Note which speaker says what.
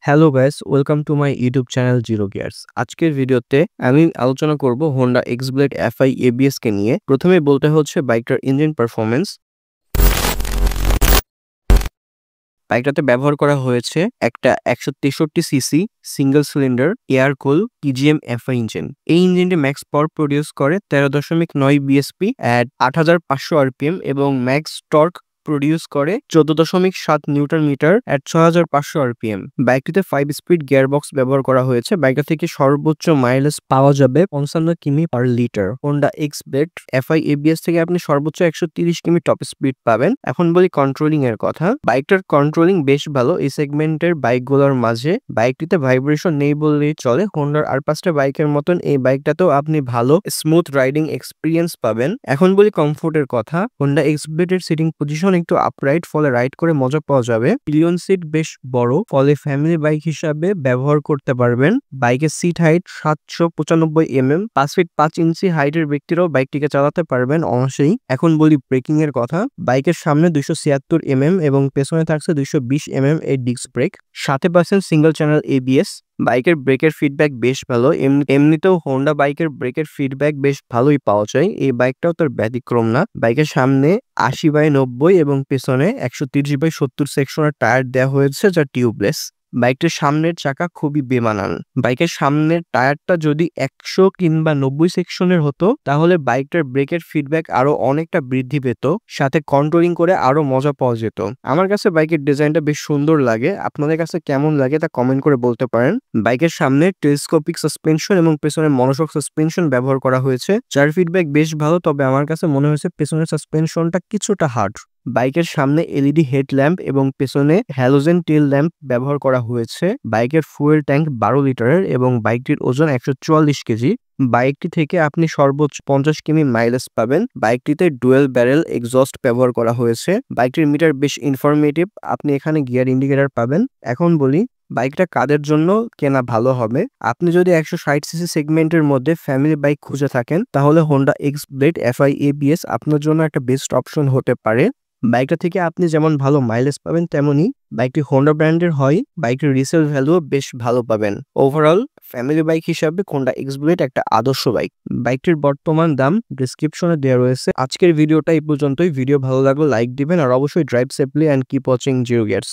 Speaker 1: Hello guys, welcome to my YouTube channel zero gears. আজকের ভিডিওতে আমি আলোচনা করব হোন্ডা এক্সব্লেড এফআই এবিএস কে নিয়ে। প্রথমে বলতে হচ্ছে বাইকটার ইঞ্জিন পারফরমেন্স। বাইকটাতে ব্যবহার করা হয়েছে একটা 163 CC single cylinder air cool PGM FI engine. এই ইঞ্জিনটি ম্যাক্স পাওয়ার প্রডিউস করে 13.9 বিএসপি অ্যাট 8500 আরপিএম এবং ম্যাক্স টর্ক প্রডিউস করে 14.7 নিউটন মিটার অ্যাট 6500 আরপিএম। বাইকটিতে 5 স্পিড গিয়ারবক্স ব্যবহার করা হয়েছে। বাইকটা থেকে সর্বোচ্চ মাইলেজ পাওয়া যাবে 55 কিমি per litre. Honda X-Blade FI ABS থেকে আপনি সর্বোচ্চ 130 কিমি টপ স্পিড পাবেন। এখন বলি কন্ট্রোলিং এর কথা। বাইকটার কন্ট্রোলিং বেশ ভালো। এই সেগমেন্টের বাইকগুলোর মাঝে বাইকটিতে ভাইব্রেশন নেই বললেই চলে। হোন্ডার আর 5টা বাইকের মতন এই বাইকটাতেও আপনি ভালো স্মুথ রাইডিং এক্সপিরিয়েন্স পাবেন। এখন বলি কমফোর্টের কথা। হোন্ডা এক্সব্লেডের সিটিং পজিশন একটু আপরাইট, ফলে রাইড করে মজা পাওয়া যাবে। পিলিয়ন সিট বেশ বড়, ফলে ফ্যামিলি বাইক হিসাবে ব্যবহার করতে পারবেন। বাইকের সিট হাইট 795 5 ফিট 5 ইঞ্চি হাইটের ব্যক্তিরাও বাইকটিকে চালাতে পারবেন অনায়াসেই। এখন বলি ব্রেকিং এর কথা। বাইকের সামনে 276 এবং পেছনে থাকছে 220 এর ডিস্ক ব্রেক, সাথে পাচ্ছেন সিঙ্গেল চ্যানেল এবিএস। বাইকের ব্রেকের ফিডব্যাক বেশ ভালো। এমনিতেও হোন্ডা বাইকের ব্রেকের ফিডব্যাক বেশ ভালোই পাওয়া যায়। এই বাইকটাও তার ব্যতিক্রম না। বাইকের সামনে 80/90 এবং পেছনে 130/70 সেকশনের টায়ার দেওয়া হয়েছে, যা টিউবলেস। বাইকটির সামনের চাকা খুবই বেমানান। বাইকের সামনের টায়ারটা যদি 100 কিংবা 90 সেকশনের হতো, তাহলে বাইকটার ব্রেকের ফিডব্যাক আরো অনেকটা বৃদ্ধি পেত, সাথে কন্ট্রোলিং করে আরো মজা পাওয়া যেত। আমার কাছে বাইকের ডিজাইনটা বেশ সুন্দর লাগে। আপনাদের কাছে কেমন লাগে তা কমেন্ট করে বলতে পারেন। বাইকের সামনে টেলিস্কোপিক সাসপেনশন এবং পেছনে মনোশক সাসপেনশন ব্যবহার করা হয়েছে, যার ফিডব্যাক বেশ ভালো। তবে আমার কাছে মনে হয়েছে পেছনের সাসপেনশনটা কিছুটা হার্ড। বাইকের সামনে এলইডি হেডল্যাম্প এবং পেছনে হ্যালোজেন টেল ল্যাম্প ব্যবহার করা হয়েছে। বাইকের ফুয়েল ট্যাঙ্ক 12 লিটারের এবং বাইকটির ওজন 144 কেজি। বাইকটি থেকে আপনি সর্বোচ্চ 50 কিমি মাইলেজ পাবেন। বাইকটিতে ডুয়েল ব্যারেল এক্সস্ট ব্যবহার করা হয়েছে। বাইকটির মিটার বেশ ইনফরমেটিভ। আপনি এখানে গিয়ার ইন্ডিকেটর পাবেন। এখন বলি বাইকটা কাদের জন্য কেনা ভালো হবে। আপনি যদি 160 সিসি সেগমেন্টের মধ্যে ফ্যামিলি বাইক খুঁজে থাকেন, তাহলে হোন্ডা এক্সব্লেড এফআই এবিএস আপনার জন্য একটা বেস্ট অপশন হতে পারে। বাইকটা থেকে আপনি যেমন ভালো মাইলেজ পাবেন, তেমনি বাইকটি হোন্ডা ব্র্যান্ডের হয়। বাইকটির রিসেল ভ্যালুও বেশ ভালো পাবেন। ওভারঅল ফ্যামিলি বাইক হিসাবে হোন্ডা এক্সব্লেড একটা আদর্শ বাইক। বাইকটির বর্তমান দাম ডেসক্রিপশনে দেওয়া রয়েছে। আজকের ভিডিওটা এই পর্যন্তই। ভিডিও ভালো লাগলে লাইক দিবেন আর অবশ্যই drive safely and keep watching zero gears.